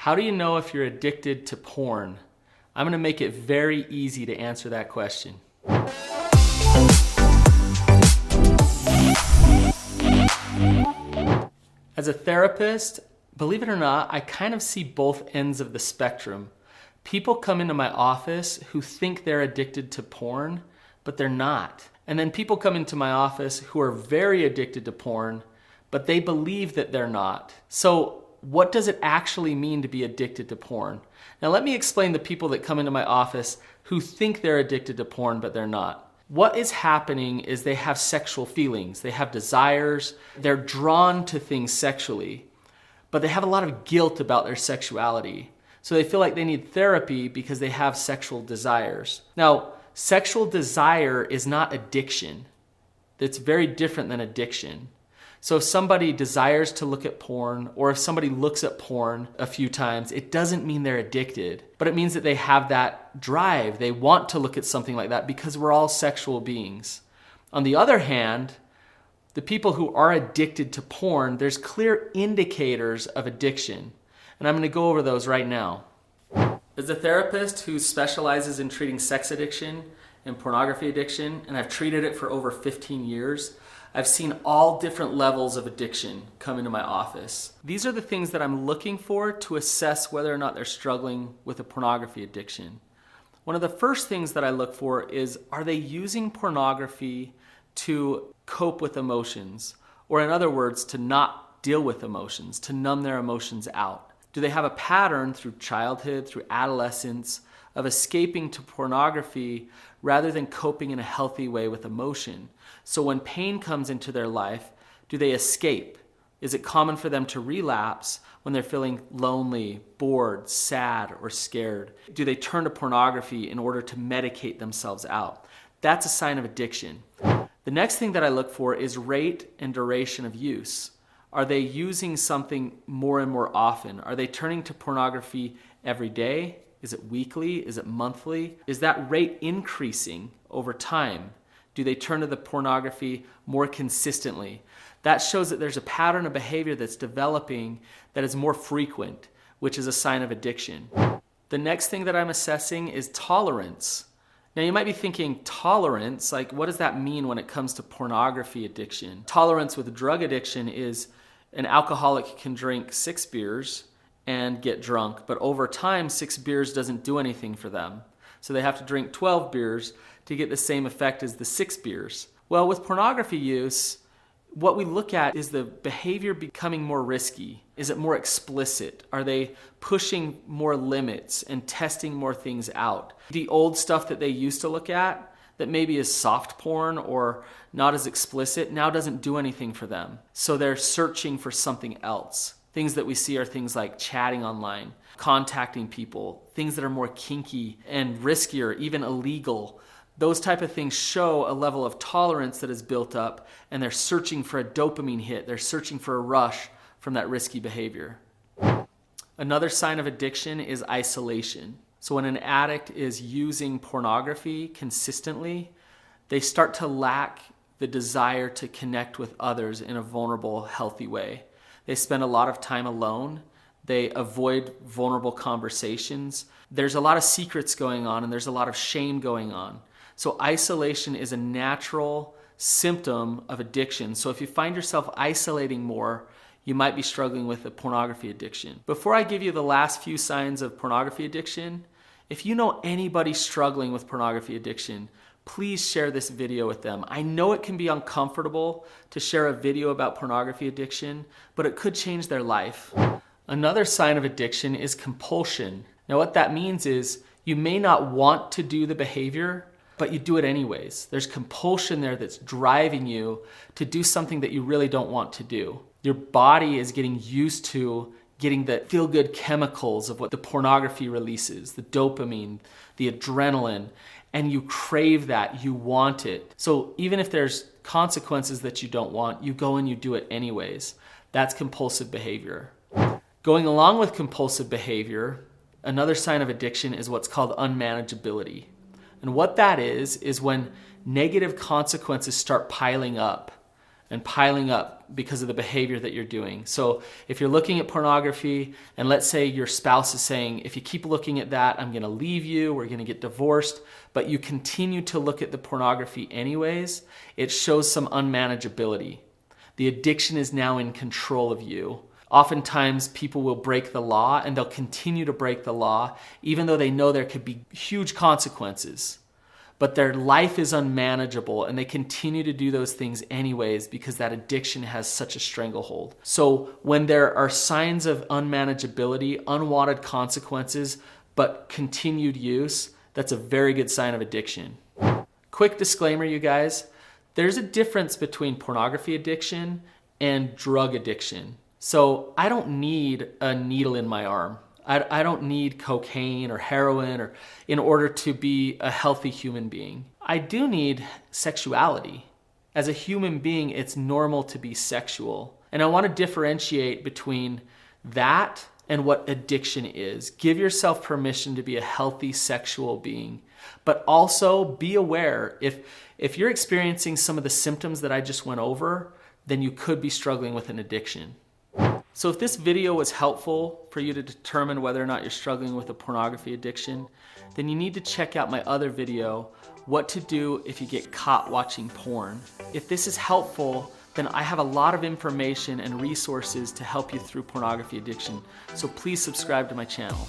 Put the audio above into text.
How do you know if you're addicted to porn? I'm gonna make it very easy to answer that question. As a therapist, believe it or not, I kind of see both ends of the spectrum. People come into my office who think they're addicted to porn, but they're not. And then people come into my office who are very addicted to porn, but they believe that they're not. So what does it actually mean to be addicted to porn? Now let me explain the people that come into my office who think they're addicted to porn, but they're not. What is happening is they have sexual feelings, they have desires, they're drawn to things sexually, but they have a lot of guilt about their sexuality. So they feel like they need therapy because they have sexual desires. Now, sexual desire is not addiction. It's very different than addiction. So if somebody desires to look at porn, or if somebody looks at porn a few times, it doesn't mean they're addicted, but it means that they have that drive. They want to look at something like that because we're all sexual beings. On the other hand, the people who are addicted to porn, there's clear indicators of addiction. And I'm going to go over those right now. As a therapist who specializes in treating sex addiction and pornography addiction, and I've treated it for over 15 years, I've seen all different levels of addiction come into my office. These are the things that I'm looking for to assess whether or not they're struggling with a pornography addiction. One of the first things that I look for is, are they using pornography to cope with emotions? Or in other words, to not deal with emotions, to numb their emotions out? Do they have a pattern through childhood, through adolescence, of escaping to pornography rather than coping in a healthy way with emotion? So when pain comes into their life, do they escape? Is it common for them to relapse when they're feeling lonely, bored, sad, or scared? Do they turn to pornography in order to medicate themselves out? That's a sign of addiction. The next thing that I look for is rate and duration of use. Are they using something more and more often? Are they turning to pornography every day? Is it weekly? Is it monthly? Is that rate increasing over time? Do they turn to the pornography more consistently? That shows that there's a pattern of behavior that's developing that is more frequent, which is a sign of addiction. The next thing that I'm assessing is tolerance. Now you might be thinking, tolerance, like what does that mean when it comes to pornography addiction? Tolerance with drug addiction is an alcoholic can drink 6 beers and get drunk, but over time 6 beers doesn't do anything for them. So they have to drink 12 beers to get the same effect as the 6 beers. Well, with pornography use, what we look at is the behavior becoming more risky. Is it more explicit? Are they pushing more limits and testing more things out? The old stuff that they used to look at that maybe is soft porn or not as explicit now doesn't do anything for them. So they're searching for something else. Things that we see are things like chatting online, contacting people, things that are more kinky and riskier, even illegal. Those type of things show a level of tolerance that is built up, and they're searching for a dopamine hit. They're searching for a rush from that risky behavior. Another sign of addiction is isolation. So when an addict is using pornography consistently, they start to lack the desire to connect with others in a vulnerable, healthy way. They spend a lot of time alone. They avoid vulnerable conversations. There's a lot of secrets going on, and there's a lot of shame going on. So isolation is a natural symptom of addiction. So if you find yourself isolating more, you might be struggling with a pornography addiction. Before I give you the last few signs of pornography addiction, if you know anybody struggling with pornography addiction, please share this video with them. I know it can be uncomfortable to share a video about pornography addiction, but it could change their life. Another sign of addiction is compulsion. Now what that means is you may not want to do the behavior, but you do it anyways. There's compulsion there that's driving you to do something that you really don't want to do. Your body is getting used to getting the feel-good chemicals of what the pornography releases, the dopamine, the adrenaline, and you crave that, you want it. So even if there's consequences that you don't want, you go and you do it anyways. That's compulsive behavior. Going along with compulsive behavior, another sign of addiction is what's called unmanageability. And what that is when negative consequences start piling up and piling up because of the behavior that you're doing. So if you're looking at pornography, and let's say your spouse is saying, if you keep looking at that, I'm gonna leave you, we're gonna get divorced, but you continue to look at the pornography anyways, it shows some unmanageability. The addiction is now in control of you. Oftentimes people will break the law, and they'll continue to break the law even though they know there could be huge consequences. But their life is unmanageable, and they continue to do those things anyways because that addiction has such a stranglehold. So when there are signs of unmanageability, unwanted consequences, but continued use, that's a very good sign of addiction. Quick disclaimer, you guys. There's a difference between pornography addiction and drug addiction. So I don't need a needle in my arm. I don't need cocaine or heroin or in order to be a healthy human being. I do need sexuality. As a human being, it's normal to be sexual. And I want to differentiate between that and what addiction is. Give yourself permission to be a healthy sexual being, but also be aware if you're experiencing some of the symptoms that I just went over, then you could be struggling with an addiction. So if this video was helpful for you to determine whether or not you're struggling with a pornography addiction, then you need to check out my other video, What to Do If You Get Caught Watching Porn. If this is helpful, then I have a lot of information and resources to help you through pornography addiction. So please subscribe to my channel.